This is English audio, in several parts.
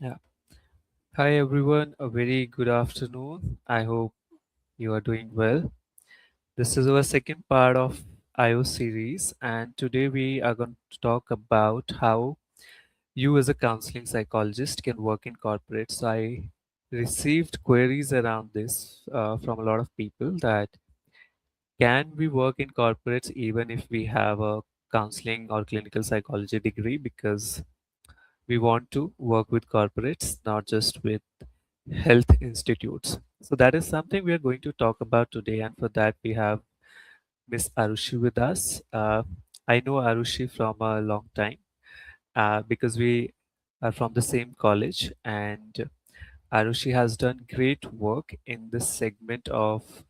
Yeah. Hi everyone, a very good afternoon. I hope you are doing well. This is our second part of IO series, and today we are going to talk about how you as a counseling psychologist can work in corporates. So I received queries around this from a lot of people that can we work in corporates even if we have a counseling or clinical psychology degree, because we want to work with corporates, not just with health institutes. So that is something we are going to talk about today, and for that we have Miss Arushi with us. I know Arushi from a long time because we are from the same college, and Arushi has done great work in this segment of.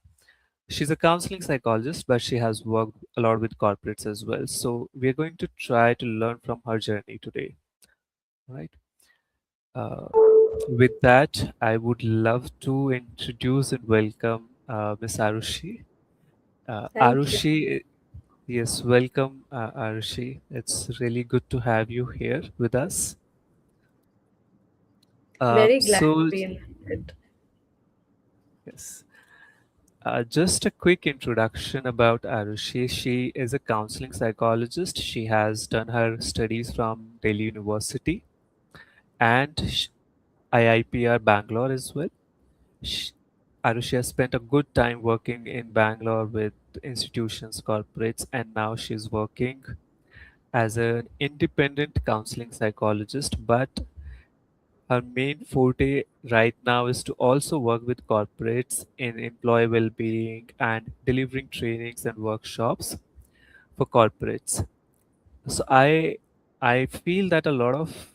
She's a counseling psychologist, but she has worked a lot with corporates as well. So we are going to try to learn from her journey today, right? Uh, with that, I would love to introduce and welcome Miss Arushi. Thank you. Arushi, yes, welcome, Arushi. It's really good to have you here with us. Very glad to So, be invited. yes, just a quick introduction about Arushi. She is a counseling psychologist. She has done her studies from Delhi University and IIPR Bangalore as well. Sh- Arushi has spent a good time working in Bangalore with institutions, corporates, and now she's working as an independent counseling psychologist. But her main forte right now is to also work with corporates in employee well-being and delivering trainings and workshops for corporates. So I feel that a lot of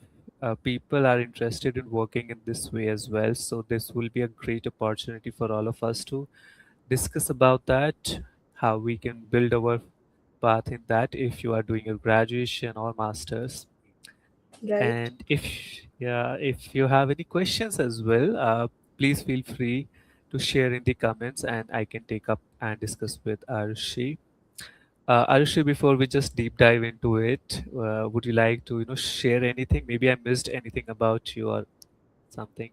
people are interested in working in this way as well. So this will be a great opportunity for all of us to discuss about that, how we can build our path in that if you are doing a graduation or masters. Right? And if you have any questions as well, please feel free to share in the comments, and I can take up and discuss with Arushi. Arushi, before we just deep dive into it, would you like to share anything? Maybe I missed anything about you or something.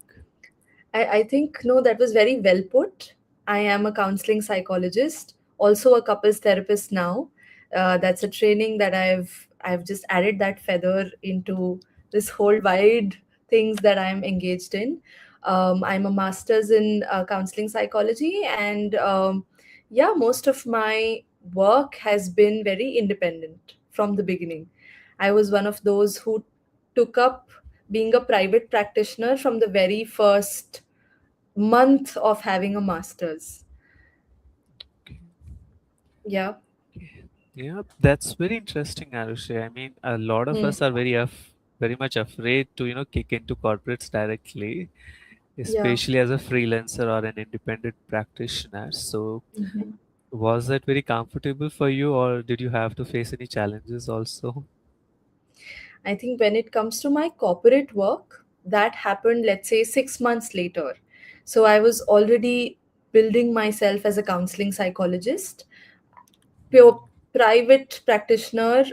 I think, no, that was very well put. I am a counseling psychologist, also a couples therapist now. That's a training that I've just added that feather into this whole wide things that I'm engaged in. I'm a master's in counseling psychology, and yeah, most of my work has been very independent from the beginning. I was one of those who took up being a private practitioner from the very first month of having a master's. Okay. Yeah. Yeah, that's very interesting, Arushi. I mean, a lot of Hmm. us are very much afraid to kick into corporates directly, Yeah. especially as a freelancer or an independent practitioner. So, Mhm. was that very comfortable for you, or did you have to face any challenges also? I think when it comes to my corporate work, that happened, let's say, 6 months later. So I was already building myself as a counseling psychologist, pure private practitioner,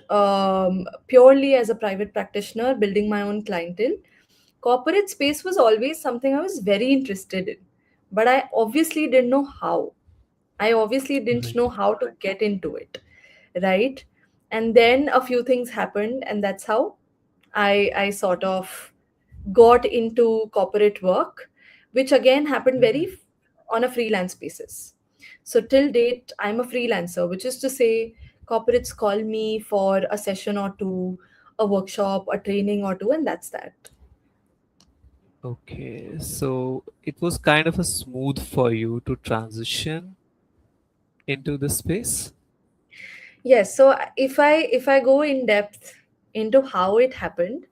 purely as a private practitioner, building my own clientele. Corporate space was always something I was very interested in, but I obviously didn't know how. I obviously didn't Right. know how to get into it, right? And then a few things happened, and that's how I sort of got into corporate work, which again happened Yeah. on a freelance basis. So till date, I'm a freelancer, which is to say, corporates call me for a session or two, a workshop, a training or two, and that's that. Okay, so it was kind of a smooth for you to transition into the space. Yes, so if I go in depth into how it happened,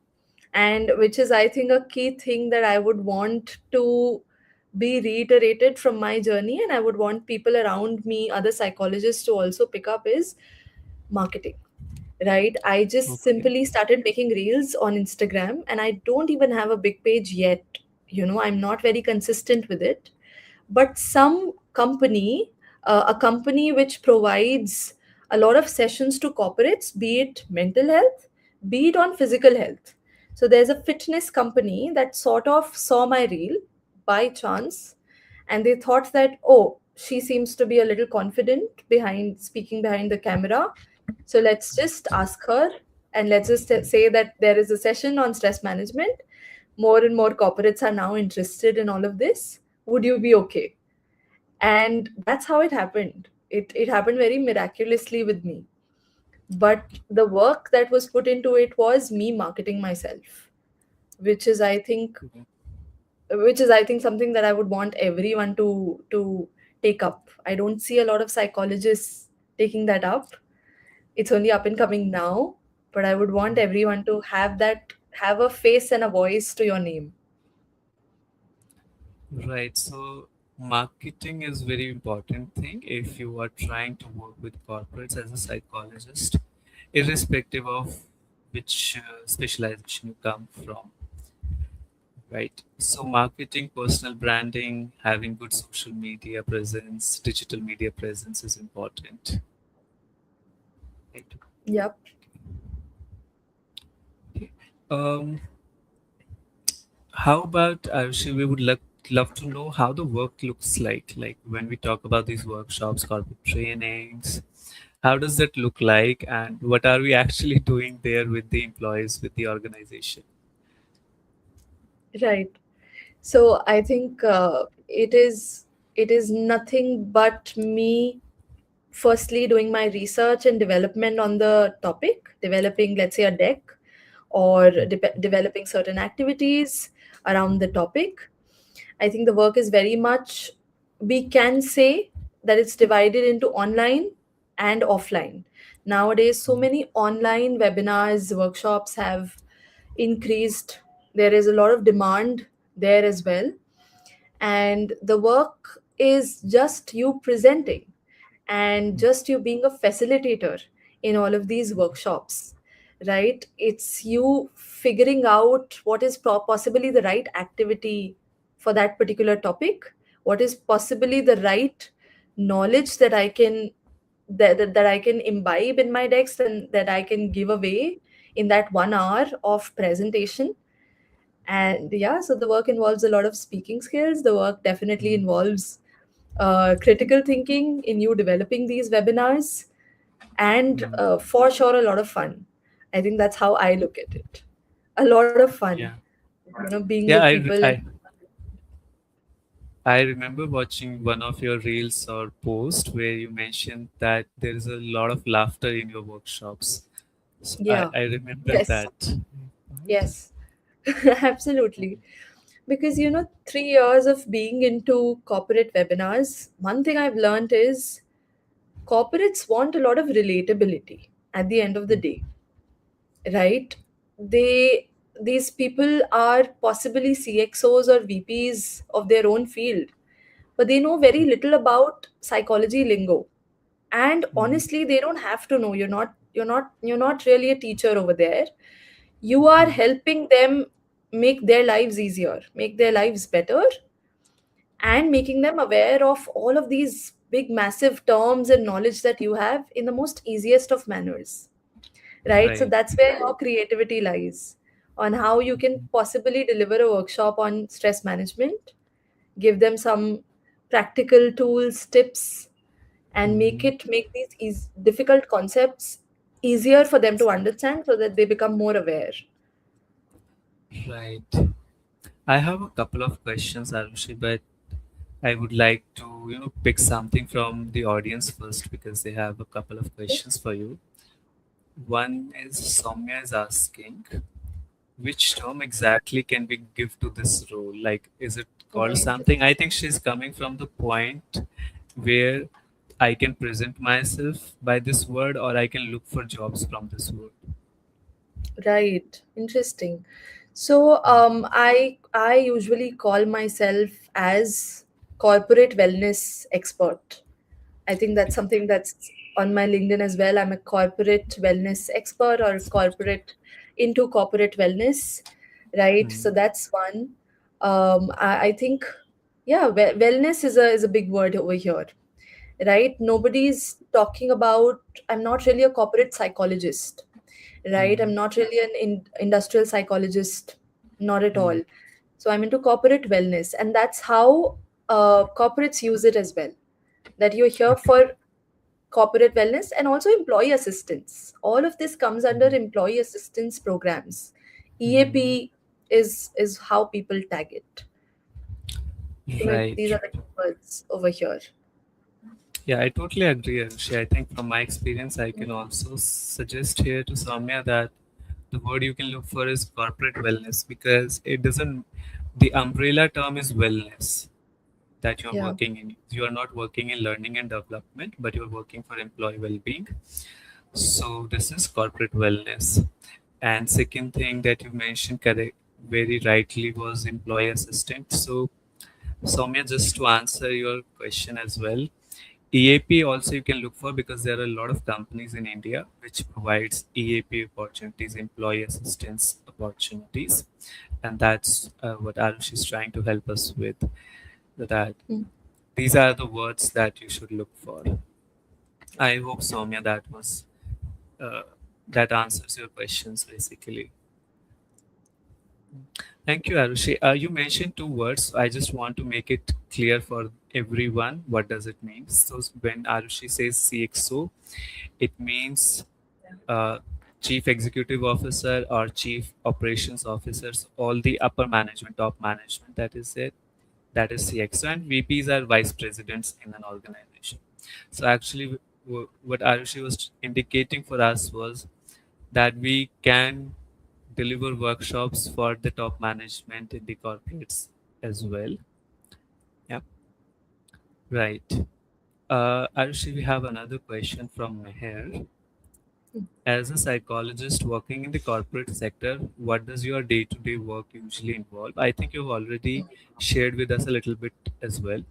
and which is I think a key thing that I would want to be reiterated from my journey, and I would want people around me, other psychologists, to also pick up is marketing. Right? I just Okay. simply started making reels on Instagram, and I don't even have a big page yet. I'm not very consistent with it, but some company, a company which provides a lot of sessions to corporates, be it mental health, be it on physical health. So there's a fitness company that sort of saw my reel by chance, and they thought that, oh, she seems to be a little confident behind speaking behind the camera. So let's just ask her, and let's just say that there is a session on stress management. More and more corporates are now interested in all of this. Would you be okay? And that's how it happened. It happened very miraculously with me. But the work that was put into it was me marketing myself, which is I think something that I would want everyone to take up. I don't see a lot of psychologists taking that up. It's only up and coming now, but I would want everyone to have a face and a voice to your name. Right. So marketing is very important thing if you are trying to work with corporates as a psychologist, irrespective of which specialization you come from. Right. So marketing, personal branding, having good social media presence, digital media presence is important. Right. Yep. Okay. How about Arushi, we would love to know how the work looks like when we talk about these workshops, corporate trainings, how does that look like and what are we actually doing there with the employees, with the organization? Right. So I think it is nothing but me firstly doing my research and development on the topic, developing, let's say, a deck, or developing certain activities around the topic. I think the work is very much, we can say that it's divided into online and offline. Nowadays, so many online webinars, workshops have increased. There is a lot of demand there as well. And the work is just you presenting and just you being a facilitator in all of these workshops, right? It's you figuring out what is possibly the right activity for that particular topic, what is possibly the right knowledge that I can imbibe in my decks and that I can give away in that 1 hour of presentation. And yeah, so the work involves a lot of speaking skills. The work definitely Mhm. involves critical thinking in you developing these webinars, and Mhm. for sure a lot of fun. I think that's how I look at it. A lot of fun, Yeah. being with Yeah, people. I remember watching one of your reels or post where you mentioned that there is a lot of laughter in your workshops. So Yeah. I remember Yes. that. Right? Yes. Absolutely. Because 3 years of being into corporate webinars, one thing I've learned is corporates want a lot of relatability at the end of the day, right? These people are possibly CXOs or VPs of their own field, but they know very little about psychology lingo. And Mhm. honestly, they don't have to know. You're not really a teacher over there. You are Mhm. helping them make their lives easier, make their lives better, and making them aware of all of these big massive terms and knowledge that you have in the most easiest of manners, right? So Right. that's where your creativity lies, on how you can possibly deliver a workshop on stress management, give them some practical tools, tips, and Mhm. make these difficult concepts easier for them to understand so that they become more aware. Right. I have a couple of questions, Arushi, but I would like to, pick something from the audience first because they have a couple of questions for you. One is Soumya is asking, which term exactly can we give to this role? Like, is it called Okay, something? interesting. I think she's coming from the point where I can present myself by this word or I can look for jobs from this word. Right, interesting. So I usually call myself as corporate wellness expert. I think that's something that's on my LinkedIn as well. I'm a corporate wellness expert, or corporate into corporate wellness, right? So Hmm. that's one. I think, yeah, wellness is a big word over here, right? Nobody's talking about. I'm not really a corporate psychologist, right? I'm Mm-hmm. not really an industrial psychologist, not at Mm-hmm. all. So I'm into corporate wellness, and that's how corporates use it as well. That you're here Okay. for corporate wellness and also employee assistance. All of this comes under Mm-hmm. employee assistance programs. Mm-hmm. EAP is how people tag it. So maybe Right. these are the keywords over here. Yeah, I totally agree, Arushi. I think from my experience, I can also suggest here to Soumya that the word you can look for is corporate wellness because it doesn't, the umbrella term is wellness that you're Yeah. working in. You are not working in learning and development, but you're working for employee well being. So, this is corporate wellness. And second thing that you mentioned correct, very rightly was employee assistant. So, Soumya, just to answer your question as well, EAP also you can look for because there are a lot of companies in India which provides EAP opportunities, employee assistance opportunities, and that's what Arush is trying to help us with. That Hmm. these are the words that you should look for. I hope Soumya uh, that answers your questions basically. Thank you, Arushi. You mentioned two words. I just want to make it clear for everyone. What does it mean? So when Arushi says CXO, it means uh, chief executive officer or chief operations officers, all the upper management, top management. That is it. That is CXO, and VPs are vice presidents in an organization. So actually, what Arushi was indicating for us was that we can deliver workshops for the top management in the corporates as well. Yeah, right. Arushi, we have another question from Meher. As a psychologist working in the corporate sector, what does your day-to-day work usually involve? I think you've already shared with us a little bit as well,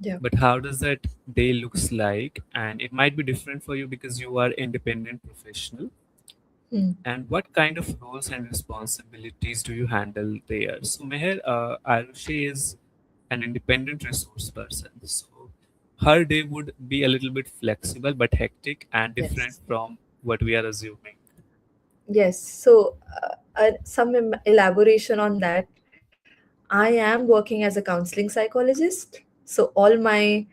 Yeah. but how does that day looks like? And it might be different for you because you are independent professional. Hmm. And what kind of roles and responsibilities do you handle there? So Meher, Arushi is an independent resource person. So her day would be a little bit flexible but hectic and different Yes. from what we are assuming. Yes. So some elaboration on that. I am working as a counseling psychologist. So all my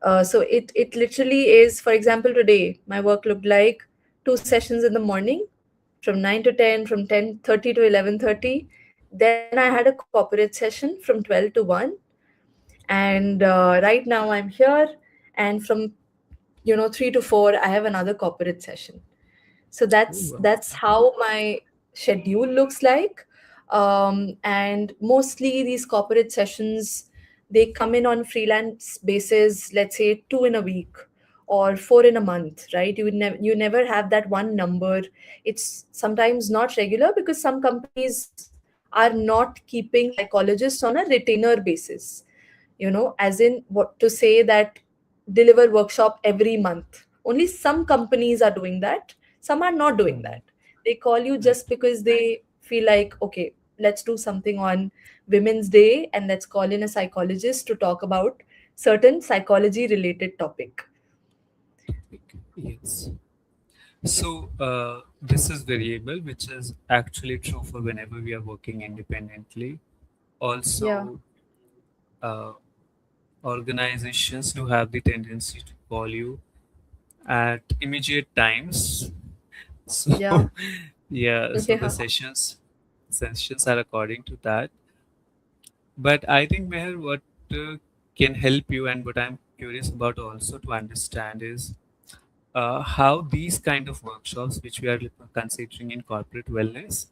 it literally is, for example, today my work looked like two sessions in the morning from 9 to 10, from 10:30 to 11:30. Then I had a corporate session from 12 to 1, and right now I'm here, and from 3 to 4 I have another corporate session. So that's Oh, that's how my schedule looks like. And mostly these corporate sessions, they come in on freelance basis, let's say 2 in a week or 4 in a month, right? You never have that one number. It's sometimes not regular because some companies are not keeping psychologists on a retainer basis, as in, what to say, that deliver workshop every month. Only some companies are doing that, some are not doing hmm, that. They call you right. just because they feel like, okay, let's do something on Women's Day and let's call in a psychologist to talk about certain psychology related topic. Yes. So this is variable, which is actually true for whenever we are working independently. Yeah. Also, uh, organizations do have the tendency to call you at immediate times. Yeah. So yeah, so the Yeah. sessions are according to that. But I think Meher, what can help you and what I'm curious about also to understand is how these kind of workshops, which we are considering in corporate wellness,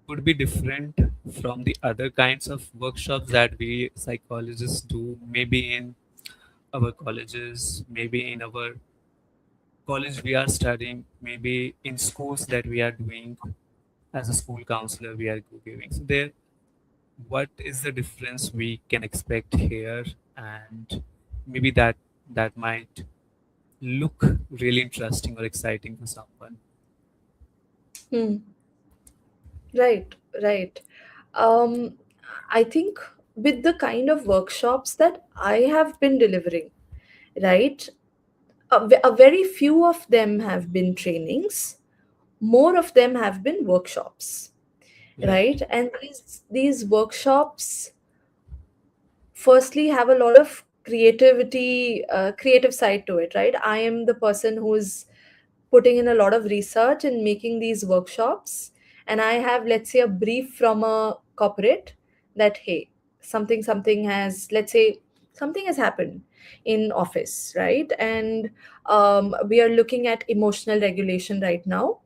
could be different from the other kinds of workshops that we psychologists do, maybe in our colleges, maybe in our college we are studying, maybe in schools that we are doing as a school counselor we are giving. So there, what is the difference we can expect here, and maybe that might look really interesting or exciting for someone. Hmm. Right, right. um I think with the kind of workshops that I have been delivering, right, a very few of them have been trainings, more of them have been workshops, Right. right? And these workshops firstly have a lot of creative side to it, right? I am the person who's putting in a lot of research and making these workshops, and I have, let's say, a brief from a corporate that, hey, something has, let's say, something has happened in office, right? And we are looking at emotional regulation right now,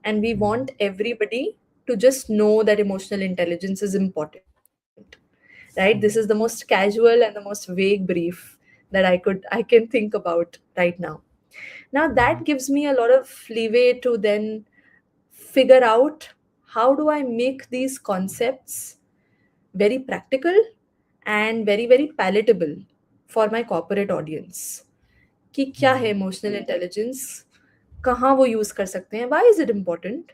and we Mm, want everybody to just know that emotional intelligence is important, right? This is the mm, most casual and the most vague brief that I can think about right now. Now that mm, gives me a lot of leeway to then figure out how do I make these concepts very practical and very very palatable for my corporate audience, कि क्या है mm, emotional intelligence, कहाँ वो use कर सकते हैं, why is it important.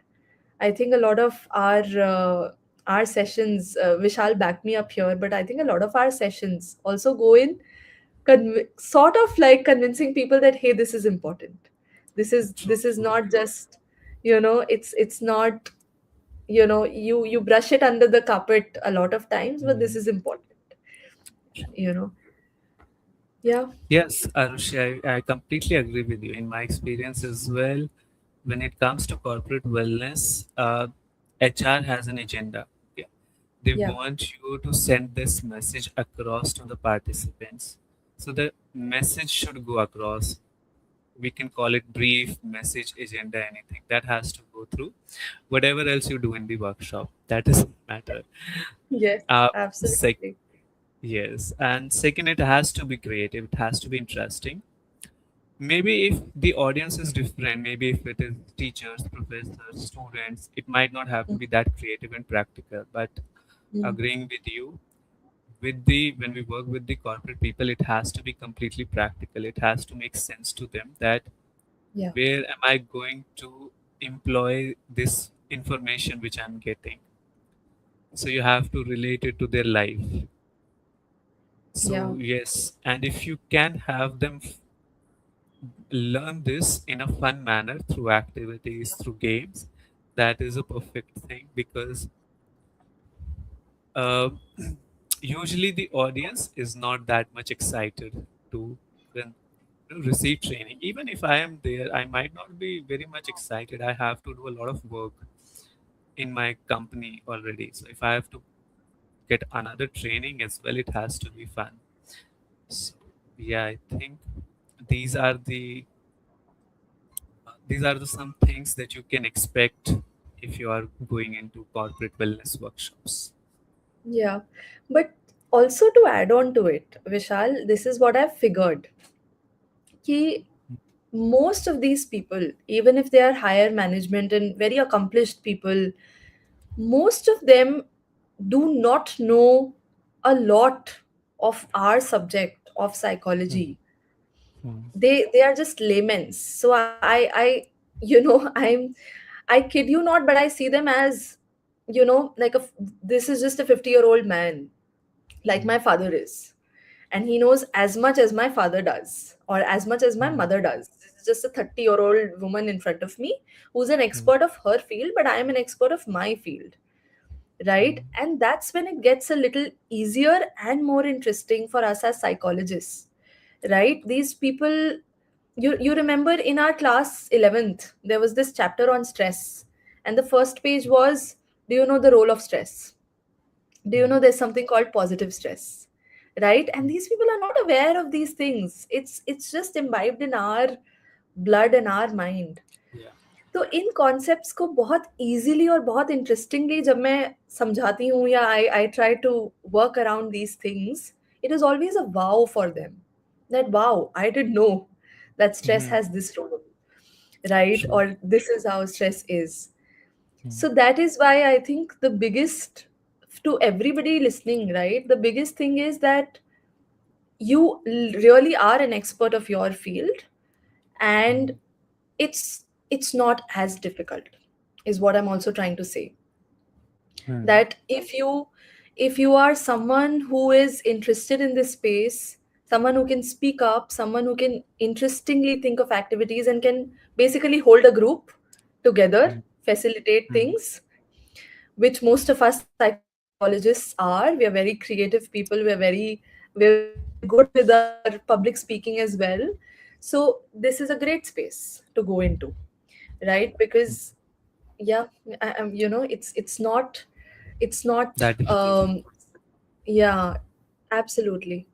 I think a lot of our sessions, Vishal back me up here, but I think a lot of our sessions also go in sort of like convincing people that, hey, this is important. true, This is true. not just, it's not, you brush it under the carpet a lot of times, but this Mm. is important. You know, yeah, Yes, Arushi, I completely agree with you. In my experience as well, when it comes to corporate wellness, HR has an agenda. Yeah. They yeah, want you to send this message across to the participants. So the message should go across. We can call it brief, message, agenda, anything. That has to go through. Whatever else you do in the workshop, that doesn't matter. yes, Uh, sec- absolutely. yes. And second, it has to be creative. It has to be interesting. Maybe if the audience is different, maybe if it is teachers, professors, students, it might not have to be that creative and practical. But Mm. agreeing with you, with the when we work with the corporate people, it has to be completely practical. It has to make sense to them that Yeah, where am I going to employ this information which I'm getting. So you have to relate it to their life. yeah, So yes, and if you can have them learn this in a fun manner through activities, through games, that is a perfect thing because uh, usually the audience is not that much excited to then receive training. Even if I am there, I might not be very much excited. I have to do a lot of work in my company already. So if I have to get another training as well, it has to be fun. So yeah, I think these are the these are the some things that you can expect if you are going into corporate wellness workshops. yeah. But also to add on to it, Vishal, this is what I've figured. Ki most of these people, even if they are higher management and very accomplished people, most of them do not know a lot of our subject of Hmm. psychology. Hmm. They are just laymen. So I I kid you not, but I see them as, like this is just a 50-year-old man, like Hmm. my father is, and he knows as much as my father does or as much as my Hmm. mother does. This is just a 30-year-old woman in front of me who's an Hmm. expert of her field, but I am an expert of my field, right? Hmm. And that's when it gets a little easier and more interesting for us as psychologists, right? These people, you remember in our class 11th there was this chapter on stress, and the first page was, do you know the role of stress? Do you Hmm. know there's something called positive stress, right? And these people are not aware of these things. It's just imbibed in our blood and our mind. Yeah. तो इन concepts को बहुत easily और बहुत interestingly जब मैं समझाती हूँ, या I try to work around these things, it is always a wow for them, that wow, I didn't know that stress Hmm. has this role, right? True. Or this is how stress is. Hmm. So that is why I think the biggest, to everybody listening, right, the biggest thing is that you really are an expert of your field, and Hmm. it's not as difficult, is what I'm also trying to say. Hmm. That if you are someone who is interested in this space, someone who can speak up, someone who can interestingly think of activities and can basically hold a group, together, mm, facilitate mm, things, which most of us psychologists are. We are very creative people. We're very good with our public speaking as well. So this is a great space to go into, right? Because yeah, it's not that difficult. yeah, absolutely.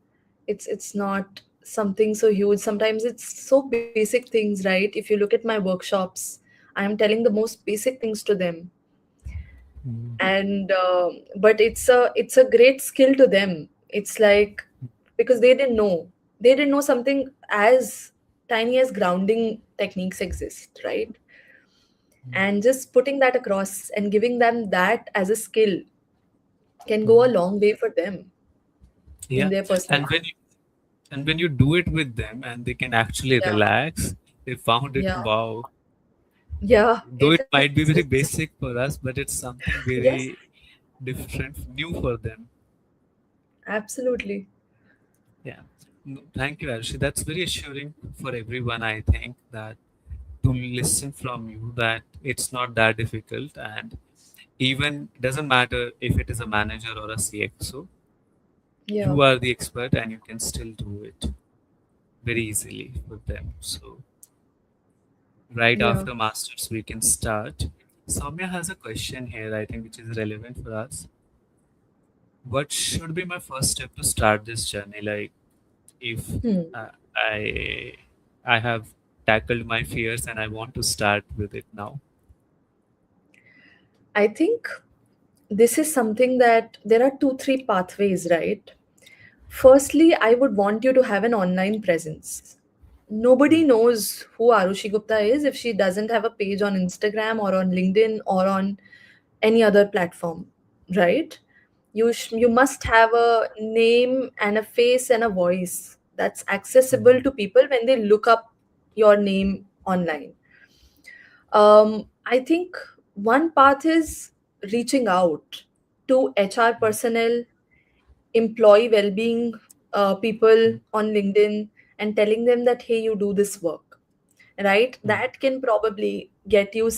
It's not something so huge. Sometimes it's so basic things, right? If you look at my workshops, I am telling the most basic things to them, Mm, and but it's a great skill to them. It's like, because they didn't know something as tiny as grounding techniques exist, right? And just putting that across and giving them that as a skill can go a mm. long way for them in Yeah, their personal and growth. when you do it with them and they can actually Yeah, relax, they found it yeah, wow. yeah. Though It it is. might be very It's basic for us, but it's something yes, very different, new for them. absolutely. Yeah. No, thank you, Arshi. That's very assuring for everyone, I think, that to listen from you that it's not that difficult, and even doesn't matter if it is a manager or a CXO, Yeah, you are the expert and you can still do it very easily with them. So right yeah. after masters we can start. Soumya has a question here, I think, which is relevant for us. What should be my first step to start this journey? Like, if Hmm. uh, I I have tackled my fears and I want to start with it now. I think this is something that there are two, three pathways, right? Firstly, I would want you to have an online presence. Nobody Mm, knows who Arushi Gupta is if she doesn't have a page on Instagram or on LinkedIn or on any other platform, right? You must have a name and a face and a voice that's accessible mm, to people when they look up your name online. I think one path is reaching out to HR personnel, employee well-being people mm, on LinkedIn, and telling them that, hey, you do this work, right? mm, That can probably get you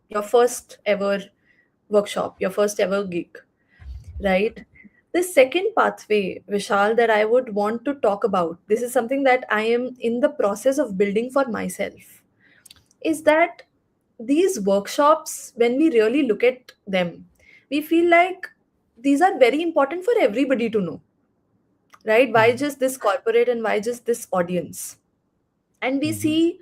your first ever workshop, your first ever gig, right? The second pathway, Vishal, that I would want to talk about, this is something that I am in the process of building for myself, is that these workshops, when we really look at them, we feel like these are very important for everybody to know, right? Why mm, just this corporate and why just this audience? And we mhm, see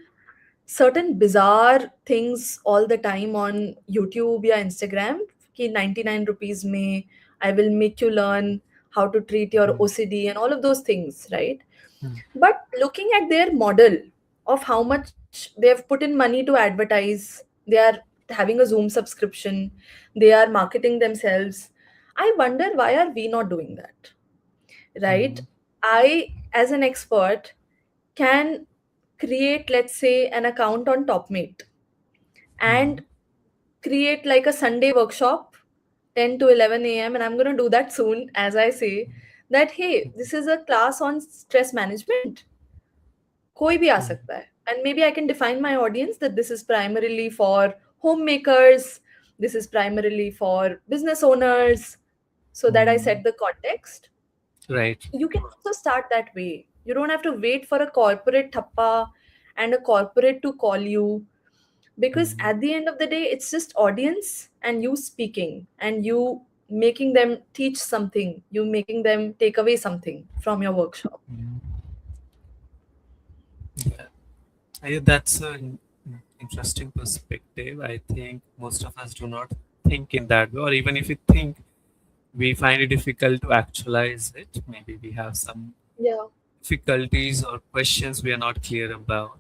certain bizarre things all the time on YouTube or Instagram. Ki 99 rupees mein I will make you learn how to treat your mm, OCD and all of those things, right? mm, But looking at their model of how much they have put in money to advertise, they are having a Zoom subscription, they are marketing themselves. I wonder, why are we not doing that? Right? mm, I, as an expert, can create, let's say, an account on Topmate and mm, create like a Sunday workshop, 10 to 11 a.m. And I'm going to do that soon, as I say, that, hey, this is a class on stress management. कोई भी आ mm, सकता है. And maybe I can define my audience that this is primarily for homemakers, this is primarily for business owners, so that I mm. set the context. Right. You can also start that way. You don't have to wait for a corporate thappa and a corporate to call you, because Mm, at the end of the day, it's just audience and you speaking and you making them teach something, you making them take away something from your workshop. mm. Yeah. That's an interesting perspective. I think most of us do not think in that way, or even if we think, we find it difficult to actualize it. Maybe we have some Yeah, difficulties or questions we are not clear about.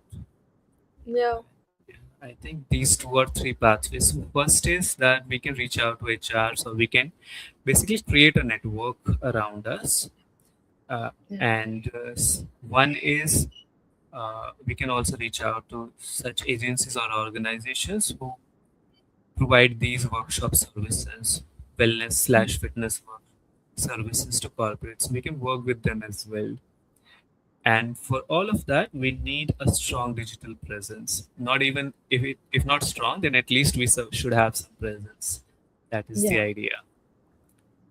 yeah. Yeah, I think these two or three pathways. So first is that we can reach out to HR, so we can basically create a network around us. Uh, Yeah. and one is we can also reach out to such agencies or organizations who provide these workshop services, wellness slash fitness work services to corporates. We can work with them as well. And for all of that, we need a strong digital presence. Not even if not strong, then at least we should have some presence. That is the Yeah. idea.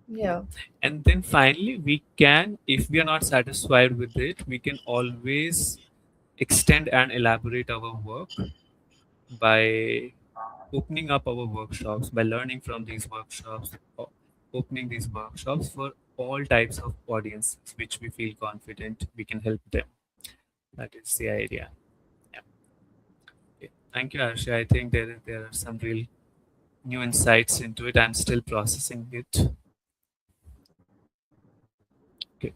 Yeah. And then finally, we can, if we are not satisfied with it, we can always extend and elaborate our work by opening up our workshops, by learning from these workshops, opening these workshops for all types of audiences which we feel confident we can help them. That is the idea. Yeah. Okay. Thank you, Arshi. I think there are some real new insights into it. I'm still processing it. Okay.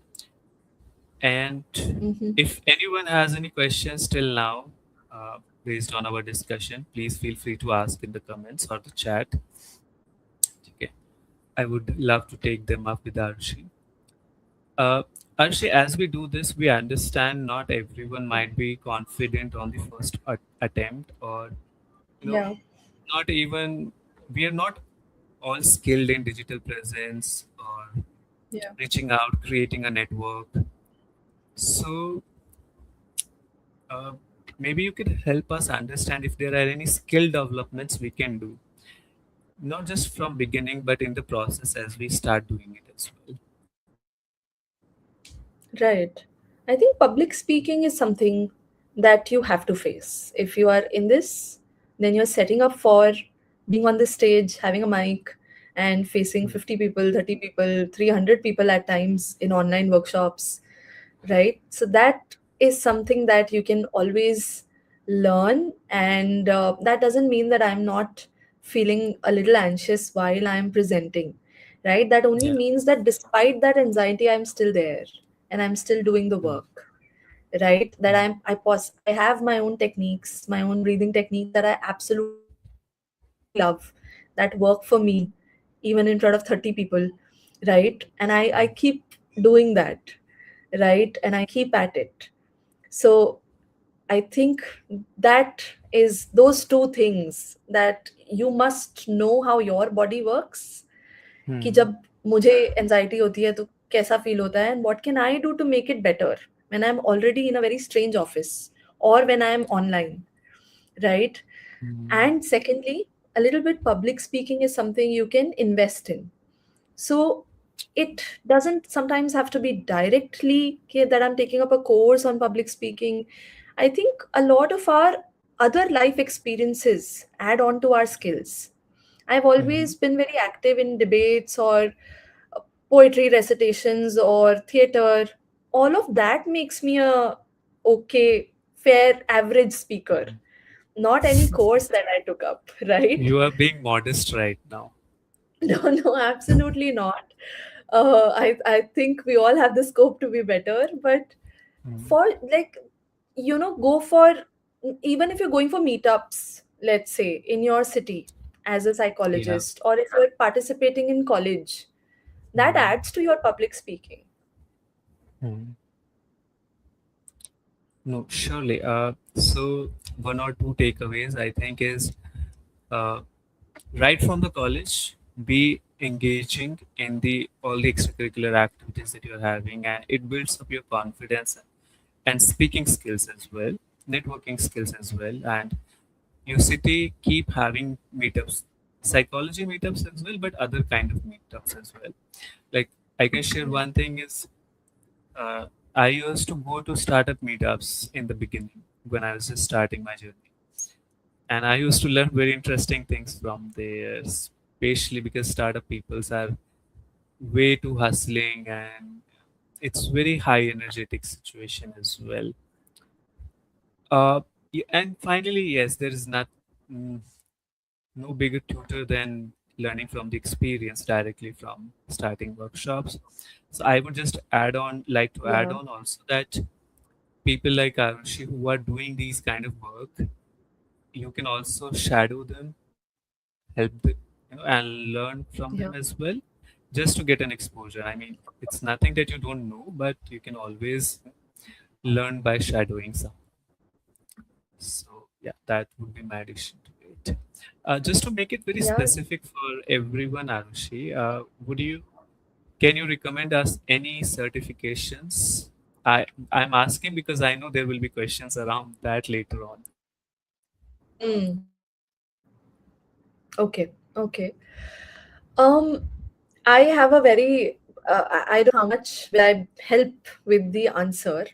And if anyone has any questions till now, based on our discussion, please feel free to ask in the comments or the chat. Okay. I would love to take them up with Arshi. Uh, Arshi, as we do this, we understand not everyone might be confident on the first attempt, or you know, Yeah. not even we are not all skilled in digital presence or Yeah. reaching out, creating a network. So uh, maybe you could help us understand if there are any skill developments we can do, not just from beginning, but in the process as we start doing it as well. Right. I think public speaking is something that you have to face. If you are in this, then you're setting up for being on the stage, having a mic, and facing 50 people, 30 people, 300 people at times in online workshops, right? So that is something that you can always learn. And that doesn't mean that I'm not feeling a little anxious while I'm presenting, right? That only Yeah. means that despite that anxiety, I'm still there and I'm still doing the Mm. work, right? That Mm. I have my own techniques, my own breathing techniques that I absolutely love, that work for me even in front of 30 people, right? And I keep doing that, right? And I keep at it. So I think that is those two things, that you must know how your body works, कि Hmm. जब मुझे anxiety होती है तो कैसा feel होता है, and what can I do to make it better when I am already in a very strange office और when I am online, right? Hmm. And secondly, a little bit public speaking is something you can invest in. So it doesn't sometimes have to be directly, okay, that I'm taking up a course on public speaking. I think a lot of our other life experiences add on to our skills. I've Hmm. always been very active in debates or poetry recitations or theater. All of that makes me a okay, fair, average speaker. Not any course that I took up, right? You are being modest right now. No, no, absolutely not. I think we all have the scope to be better, but Hmm. for like, go for, even if you're going for meetups, let's say in your city as a Yeah. psychologist, or if you're participating in college, that Hmm. adds to your public speaking. Hmm. No, surely. So one or two takeaways I think is uh, right from the college, be engaging in the all the extracurricular activities that you're having, and it builds up your confidence and speaking skills as well, networking skills as well, and your city keep having meetups, psychology meetups as well, but other kind of meetups as well. Like I can share Yeah. one thing is uh, I used to go to startup meetups in the beginning when I was just starting my journey, and I used to learn very interesting things from there, especially because startup peoples are way too hustling, and it's very high energetic situation as well. And finally, yes, there is mm, no bigger tutor than learning from the experience directly from starting workshops. So I would just like to add Yeah. on also that people like Arushi who are doing these kind of work, you can also shadow them, help them, and learn from Yeah. them as well, just to get an exposure. I mean, it's nothing that you don't know, but you can always learn by shadowing some. So yeah, that would be my addition to it. Just to make it very Yeah. specific for everyone, Arushi, can you recommend us any certifications I'm asking because I know there will be questions around that later on. Okay, okay. Um, I have a very, I don't know how much will I help with the answer,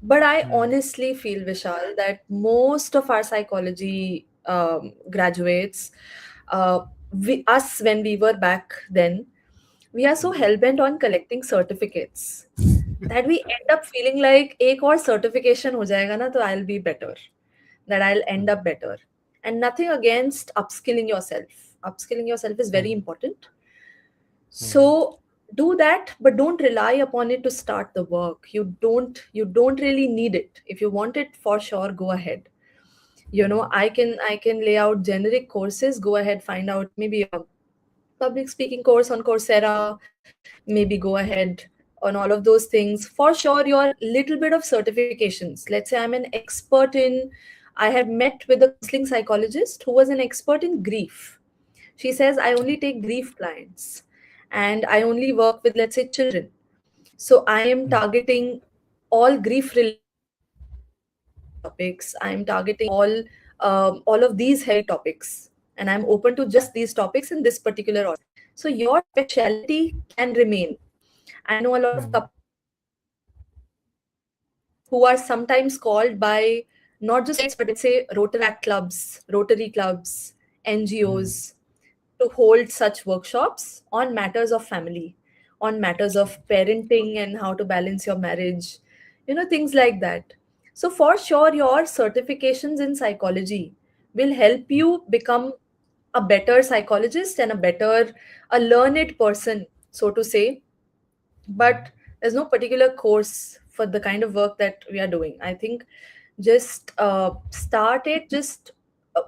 but I Hmm. honestly feel, Vishal, that most of our psychology graduates, us when we were back then, we are so hell bent on collecting certificates that we end up feeling like एक और certification हो जाएगा ना तो I'll be better, that I'll end up better. And nothing against upskilling yourself. Upskilling yourself is very Hmm. important. Hmm. So do that, but don't rely upon it to start the work. You don't really need it. If you want it, for sure, go ahead. I can lay out generic courses. Go ahead, find out maybe a public speaking course on Coursera, maybe go ahead on all of those things. For sure, your little bit of certifications. Let's say I'm an expert in, I had met with a counseling psychologist who was an expert in grief. She says, I only take grief clients and I only work with, let's say, children. So I am Hmm. targeting all grief related topics. I am targeting all of these heavy topics, and I'm open to just these topics in this particular order. So your specialty can remain. I know a lot of Hmm. couples therapist who are sometimes called by not just corporates, but let's say Rotaract clubs, Rotary clubs, Hmm. NGOs, to hold such workshops on matters of family, on matters of parenting and how to balance your marriage, things like that. So, for sure, your certifications in psychology will help you become a better psychologist and a learned person, so to say. But there's no particular course for the kind of work that we are doing. I think just start it,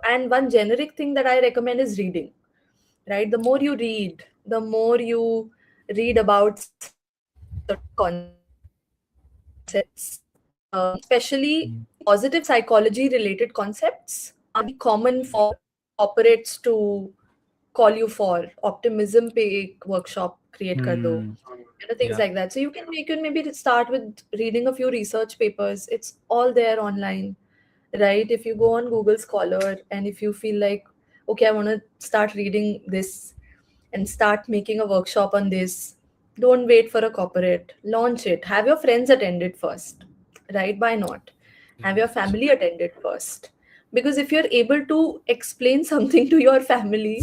and one generic thing that I recommend is reading, right? The more you read, the more you read about certain concepts, especially Hmm. positive psychology related concepts are very common for corporates to call you for. Optimism पे एक workshop create कर दो, Hmm. things Yeah. like that. So you can maybe start with reading a few research papers. It's all there online, right? If you go on Google Scholar and if you feel like, okay, I want to start reading this and start making a workshop on this, don't wait for a corporate. Launch it. Have your friends attend it first, right? Why not? Have your Right. family attend it first. Because if you're able to explain something to your family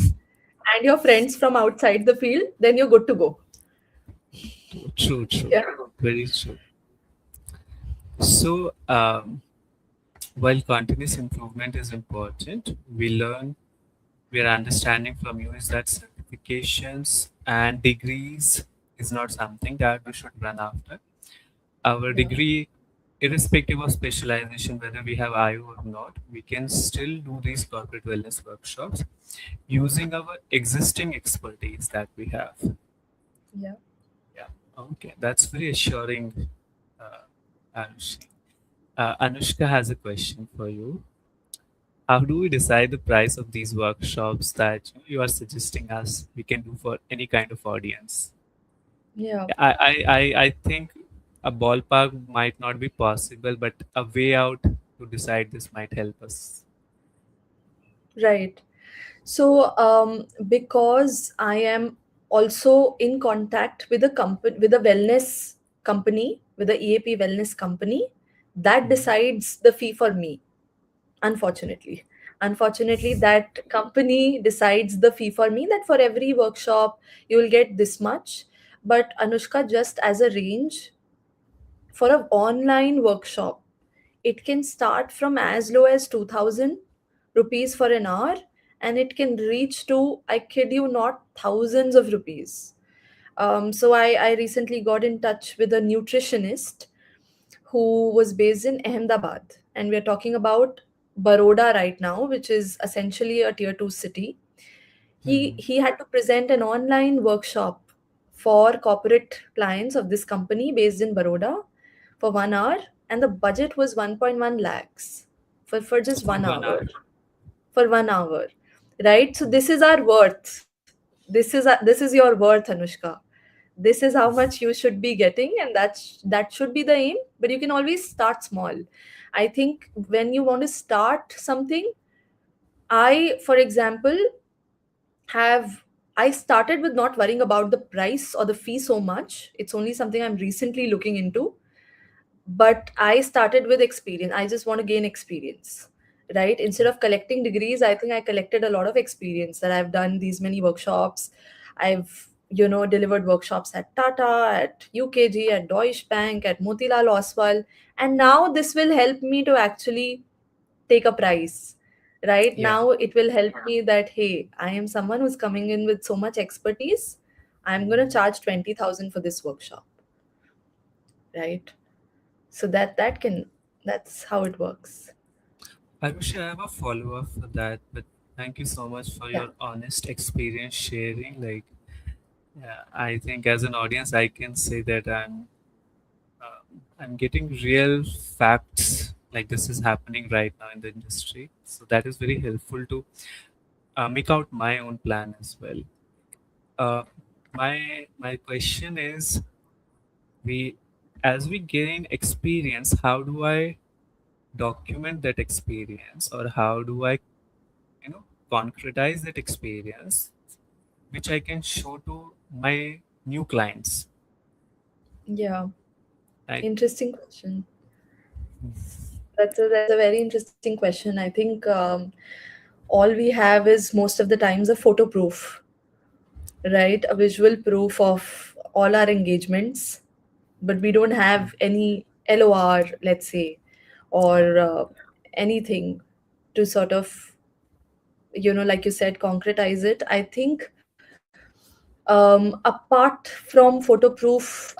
and your friends from outside the field, then you're good to go. True. True. Yeah. Very true. So, while continuous improvement is important, we are understanding from you is that certifications and degrees is not something that we should run after. Our Yeah. degree, irrespective of specialization, whether we have IU or not, we can still do these corporate wellness workshops using our existing expertise that we have. Yeah. Yeah. Okay, that's very assuring, uh, Anushi. Anushka has a question for you. How do we decide the price of these workshops that you are suggesting us we can do for any kind of audience? Yeah. I think a ballpark might not be possible, but a way out to decide this might help us. Right. So, because I am also in contact with a company, with a wellness company, with a EAP wellness company, that Hmm. decides the fee for me. Unfortunately, that company decides the fee for me. That for every workshop you will get this much. But Anushka, just as a range for an online workshop, it can start from as low as 2000 rupees for an hour, and it can reach to, I kid you not, thousands of rupees. So I recently got in touch with a nutritionist who was based in Ahmedabad, and we are talking about Baroda right now, which is essentially a tier 2 city. Hmm. He had to present an online workshop for corporate clients of this company based in Baroda for 1 hour, and the budget was 1.1 lakhs for just For one 1 hour. hour. For 1 hour, right? So this is our worth. This is your worth, Anushka. this is how much you should be getting, and that should be the aim. But you can always start small. I think when you want to start something, I, for example, have I started with not worrying about the price or the fee so much. It's only something I'm recently looking into. But I started with experience. I just want to gain experience, right? Instead of collecting degrees, I think I collected a lot of experience, that I've done these many workshops. I've, delivered workshops at Tata, at UKG, at Deutsche Bank, at Motilal Oswal. And now this will help me to actually take a price. Right Yeah. now, it will help me that, hey, I am someone who's coming in with so much expertise. I'm going to charge 20,000 for this workshop, right? So that's how it works. I wish I have a follow up for that, but thank you so much for Yeah. your honest experience sharing. Like, yeah, I think as an audience, I can say that uh, I'm getting real facts. Like this is happening right now in the industry, so that is very helpful to make out my own plan as well. Uh, my question is, we as we gain experience, how do I document that experience, or how do I concretize that experience which I can show to my new clients, Yeah. right? Interesting question. That's a very interesting question. I think all we have is most of the times a photo proof, right? A visual proof of all our engagements, but we don't have any LOR, let's say, Yeah. or anything to sort of, like you said, concretize it. I think apart from photo proof,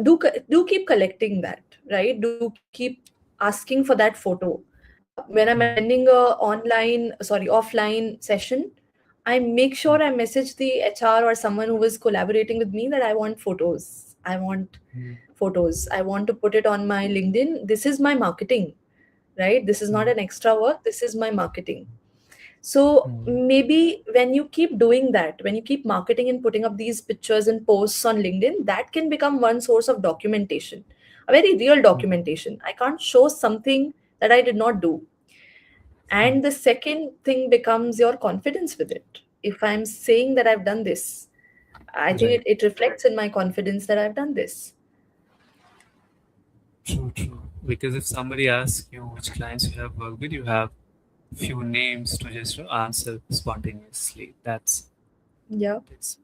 do keep collecting that, right? Do keep asking for that photo. When I'm Hmm. attending a offline session, I make Hmm. sure I message the HR or someone who is collaborating with me that I want photos. I want Hmm. photos. I want to put it on my LinkedIn. This is my marketing, right? This is not Hmm. an extra work. This is my marketing. So Hmm. maybe when you keep doing that, when you keep marketing and putting up these pictures and posts on LinkedIn, that can become one source of documentation, a very real Hmm. documentation. I can't show something that I did not do. Hmm. And the second thing becomes your confidence with it. If I'm saying that I've done this, I think Right. it reflects in my confidence that I've done this. True, true. Because if somebody asks you which clients you have worked with, you have few names to just answer spontaneously. Yeah. That's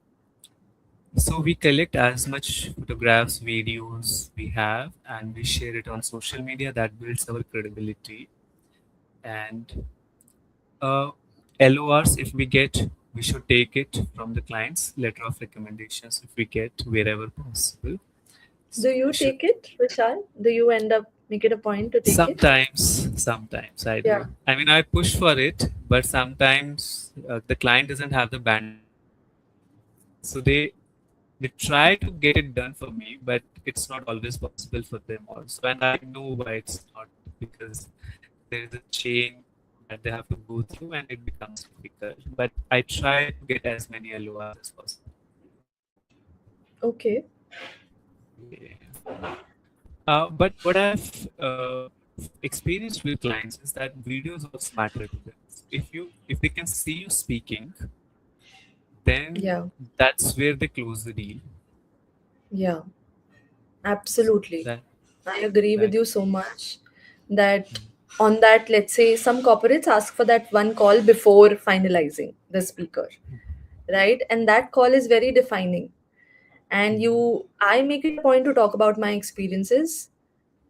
so we collect as much photographs, videos we have, and we share it on social media. That builds our credibility. And LORs, if we get, we should take it from the clients. Letter of recommendations, if we get wherever possible. Do So we you should. take it, Vishal? Do you end up make it a point to take it? Sometimes I Yeah. do. I mean, I push for it, but sometimes the client doesn't have the bandwidth. So they try to get it done for me, but it's not always possible for them also. And I know why it's not, because there is a chain that they have to go through and it becomes difficult. But I try to get as many LORs as possible. Okay. Yeah. But what I've experienced with clients is that videos also matter to them. If they can see you speaking, then Yeah. that's where they close the deal. Yeah. So Absolutely. that I agree with that you so much that on that, let's say some corporates ask for that one call before finalizing the speaker, right? And that call is very defining. And I make it a point to talk about my experiences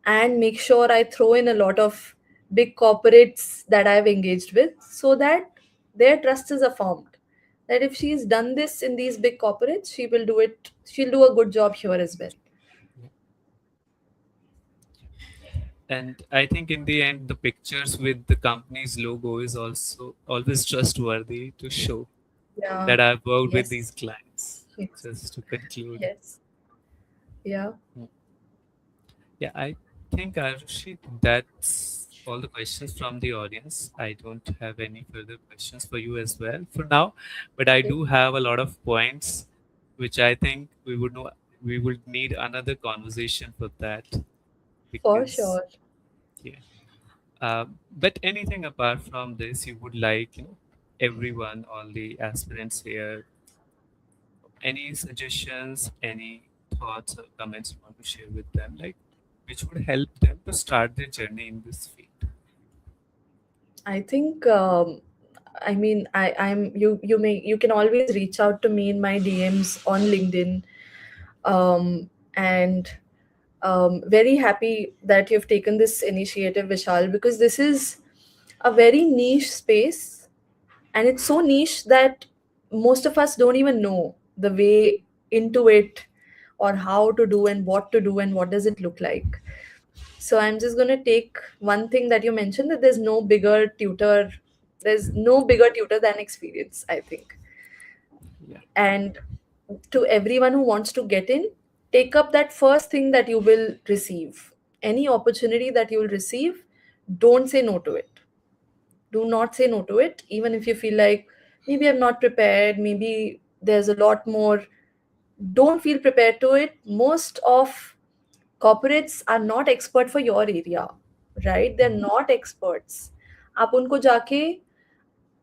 and make sure I throw in a lot of big corporates that I've engaged with so that their trust is affirmed. That if she's done this in these big corporates, she'll do a good job here as well. And I think in the end, the pictures with the company's logo is also always trustworthy to show Yeah. that I've worked with Yes. these clients. Yes. Just to conclude. Yes. Yeah. Mm. Yeah, I think Arushi, that's all the questions from the audience. I don't have any further questions for you as well for now, but I Okay. do have a lot of points which I think we would need another conversation for that For because sure. yeah. But anything apart from this, you would like, everyone, all the aspirants here, any suggestions, any thoughts or comments you want to share with them, like which would help them to start their journey in this field? I think I mean I'm you can always reach out to me in my DMs on LinkedIn. And very happy that you've taken this initiative, Vishal, because this is a very niche space, and it's so niche that most of us don't even know the way into it, or how to do and what to do and what does it look like. So I'm just going to take one thing that you mentioned, that there's no bigger tutor than experience, I think. Yeah. And to everyone who wants to get in, take up that first thing that you will receive. Any opportunity that you will receive, don't say no to it. Do not say no to it, even if you feel like maybe I'm not prepared, maybe there's a lot more. Don't feel prepared to it. Most of corporates are not expert for your area, right? They're Mm. not experts. आप उनको जाके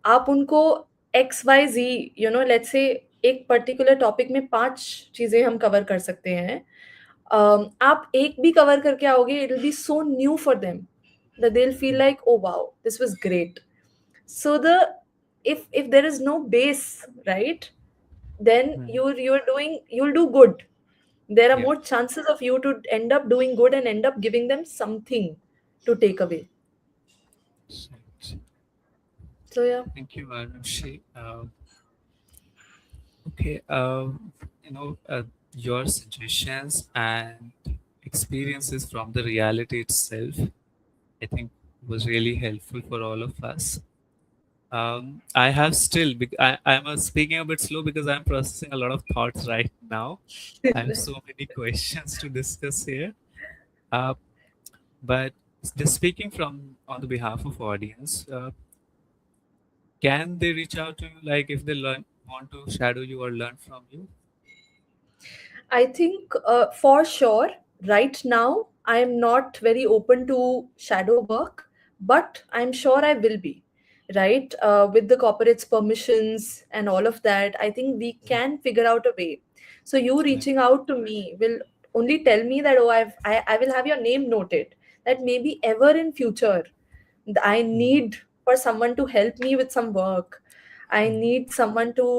आप उनको x Y ji let's say एक particular topic में 5 चीजें हम cover कर सकते हैं. आप एक भी कवर करके आओगे, it will be so new for them that they'll feel like, oh wow, this was great. So the if there is no base, right, then Mhm. you'll do good. There are Yeah. more chances of you to end up doing good and end up giving them something to take away. Right. So yeah. Thank you, Arushi. Okay. Your suggestions and experiences from the reality itself, I think, was really helpful for all of us. I have still, I'm speaking a bit slow because I'm processing a lot of thoughts right now. I have so many questions to discuss here. Uh, but just speaking from on the behalf of audience, can they reach out to you, like if they want to shadow you or learn from you? I think for sure, right now, I am not very open to shadow work, but I'm sure I will be. Right? With the corporate's permissions and all of that, I think we can figure out a way. So you Right. reaching out to me will only tell me that, oh, I will have your name noted. That maybe ever in future, I Mhm. need for someone to help me with some work. I Mhm. need someone to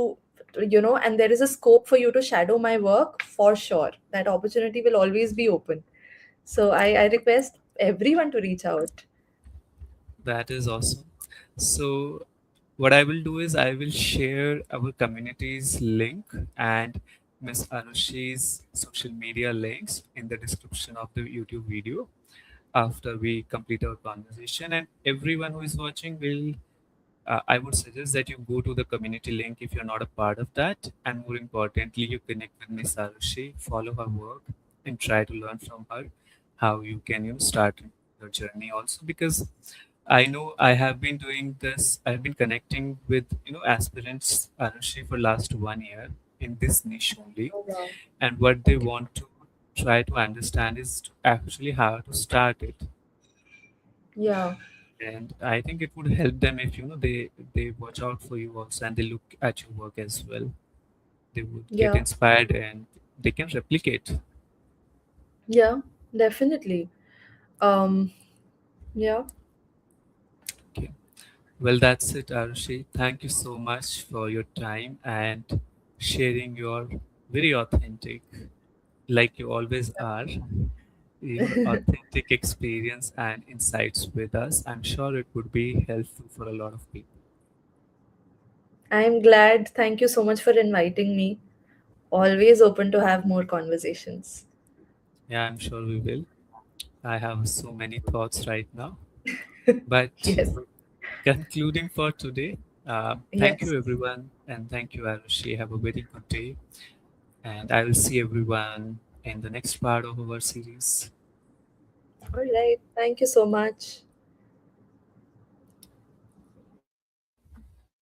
and there is a scope for you to shadow my work, for sure. That opportunity will always be open. So I request everyone to reach out. That is awesome. So, what I will do is I will share our community's link and Miss Anushi's social media links in the description of the YouTube video after we complete our conversation. And everyone who is watching will I would suggest that you go to the community link if you're not a part of that. And more importantly, you connect with Miss Arushi, follow her work, and try to learn from her how you can start your journey also. Because I know I have been doing this, I've been connecting with aspirants Arushi for last 1 year in this niche only. Oh, wow. And what they Okay. want to try to understand is to actually how to start it. Yeah. And I think it would help them if they watch out for you also and they look at your work as well. They would get Yeah. inspired and they can replicate. Yeah. Definitely. Um. Yeah. Okay. Well, that's it, Arushi. Thank you so much for your time and sharing your very authentic, like you always are, your authentic experience and insights with us. I'm sure it would be helpful for a lot of people. I'm glad. Thank you so much for inviting me. Always open to have more conversations. Yeah, I'm sure we will. I have so many thoughts right now. But Yes. concluding for today, thank Yes. you everyone and thank you, Arushi. Have a very good day. And I will see everyone in the next part of our series. All right. Thank you so much.